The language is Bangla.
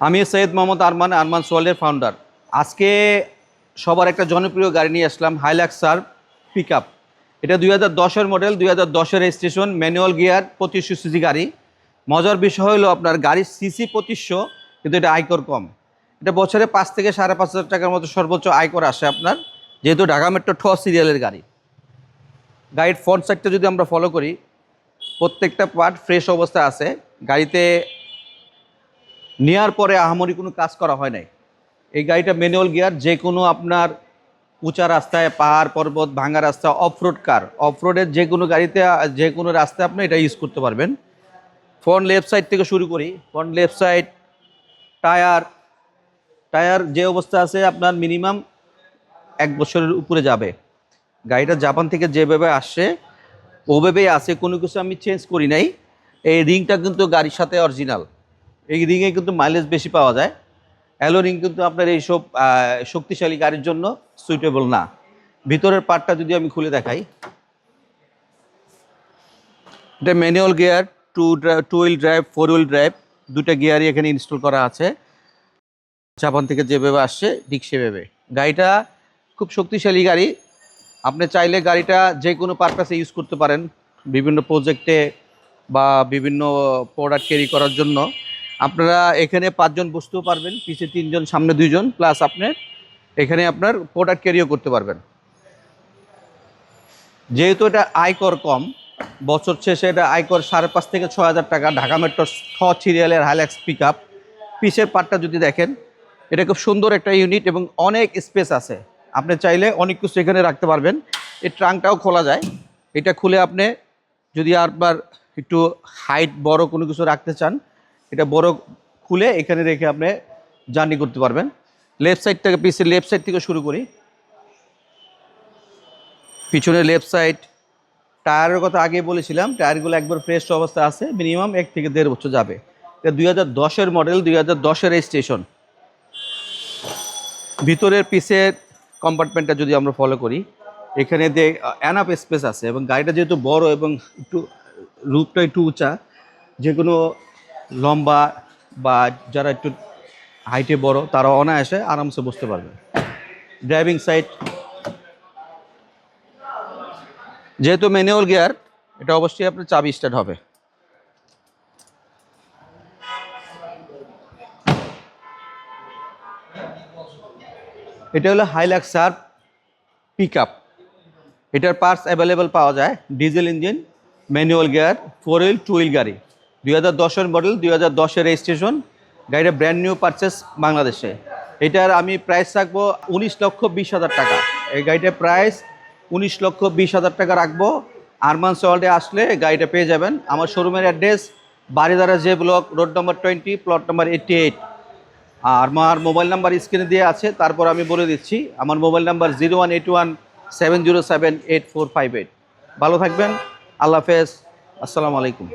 আমি সৈয়দ মোহাম্মদ আরমান, আরমান সোয়ালের ফাউন্ডার। আজকে সবার একটা জনপ্রিয় গাড়ি নিয়ে আসলাম, হাইলাক্সার পিক আপ। এটা 2010-এর মডেল, 2010-এর রেজিস্ট্রেশন, ম্যানুয়াল গিয়ার, 2500 সিসি গাড়ি। মজার বিষয় হলো আপনার গাড়ির সিসি 2500, কিন্তু এটা আয়কর কম। এটা বছরে 5 থেকে 5,500 টাকার মতো সর্বোচ্চ আয়কর আসে আপনার, যেহেতু ঢাকা মেট্রো 6 সিরিয়ালের গাড়ি। গাড়ির ফ্রন্ট সাইডটা যদি আমরা ফলো করি, প্রত্যেকটা পার্ট ফ্রেশ অবস্থায় আছে। গাড়িতে নেওয়ার পরে আহামরি কোনো কাজ করা হয় নাই। এই গাড়িটা ম্যানুয়াল গিয়ার, যে কোনো আপনার উঁচা রাস্তায়, পাহাড় পর্বত ভাঙা রাস্তা, অফরোড কার, অফরোডের যে কোনো গাড়িতে, যে কোনো রাস্তায় আপনি এটা ইউজ করতে পারবেন। ফ্রন্ট লেফট সাইড থেকে শুরু করি। Front left side tyre tyre যে অবস্থা আছে আপনার মিনিমাম 1 বছরের উপরে যাবে। গাড়িটা জাপান থেকে যেভাবে আসছে ওভাবেই আছে, কোনো কিছু আমি চেঞ্জ করি নাই। এই রিংটা কিন্তু গাড়ির সাথে অরিজিনাল। এই রিংয়ে কিন্তু মাইলেজ বেশি পাওয়া যায়। অ্যালো রিং কিন্তু আপনার এইসব শক্তিশালী গাড়ির জন্য সুইটেবল না। ভিতরের পার্টটা যদি আমি খুলে দেখাই, এটা manual gear, two wheel drive, 4 wheel drive, দুটা গিয়ারই এখানে ইনস্টল করা আছে। জাপান থেকে যেভাবে আসছে ঠিক সেভাবে। গাড়িটা খুব শক্তিশালী গাড়ি। আপনি চাইলে গাড়িটা যে কোনো পারপাসে ইউজ করতে পারেন, বিভিন্ন প্রজেক্টে বা বিভিন্ন প্রোডাক্ট ক্যারি করার জন্য। আপনারা এখানে 5 জন বসতেও পারবেন, পিছে 3 জন, সামনে 2 জন, প্লাস আপনি এখানে আপনার প্রোডাক্ট ক্যারিও করতে পারবেন। যেহেতু এটা আয়কর কম, বছর শেষে এটা আয়কর 5,500 থেকে 6,000 টাকা। ঢাকা মেট্রো 6 সিরিয়ালের হাইলাক্স পিক আপ। পিছের পার্টটা যদি দেখেন, এটা খুব সুন্দর একটা ইউনিট এবং অনেক স্পেস আছে। আপনি চাইলে অনেক কিছু এখানে রাখতে পারবেন। এই ট্রাঙ্কটাও খোলা যায়। এটা খুলে আপনি যদি আরবার একটু হাইট বড় কোনো কিছু রাখতে চান, এটা বড় খুলে এখানে রেখে আপনি জার্নি করতে পারবেন। লেফট সাইড থেকে, পিছের লেফট সাইড থেকে শুরু করি। পিছনে লেফট সাইড টায়ারের কথা আগে বলেছিলাম, টায়ারগুলো একবার ফ্রেশ অবস্থায় আছে, মিনিমাম 1 থেকে 1.5 বছর যাবে। এটা 2010-এর মডেল, 2010-এর রেজিস্ট্রেশন। ভিতরের পিসের কম্পার্টমেন্টটা যদি আমরা ফলো করি, এখানে যে এনাফ স্পেস আছে এবং গাড়িটা যেহেতু বড় এবং একটু রুফটা একটু উঁচা, যে কোনো লম্বা বা যারা একটু হাইটে বড় তারা অনায়াসে আরামসে বসতে পারবে। ড্রাইভিং সাইড, যেহেতু ম্যানুয়াল গিয়ার, এটা অবশ্যই আপনার চাবি স্টার্ট হবে। এটা হলো হাইলাক্সার পিক আপ। এটার পার্টস অ্যাভেলেবেল পাওয়া যায়। Diesel engine, manual gear, 4 wheel 2 wheel গাড়ি। 2010-এর মডেল, 2010-এর রেজিস্ট্রেশন। গাড়িটা ব্র্যান্ড নিউ পারচেস বাংলাদেশে। এটার আমি প্রাইস রাখবো 19,20,000 টাকা। এই গাড়িটার প্রাইস 19,20,000 টাকা রাখবো। আরমান সোয়াল্ডে আসলে গাড়িটা পেয়ে যাবেন। আমার শোরুমের address Baridhara J block, road number 20, plot number 88। আর আমার মোবাইল নাম্বার স্ক্রিনে দিয়ে আছে, তারপর আমি বলে দিচ্ছি। আমার মোবাইল নাম্বার 0181-707-8458। ভালো থাকবেন, আল্লাহ হাফেজ, আসসালামু আলাইকুম।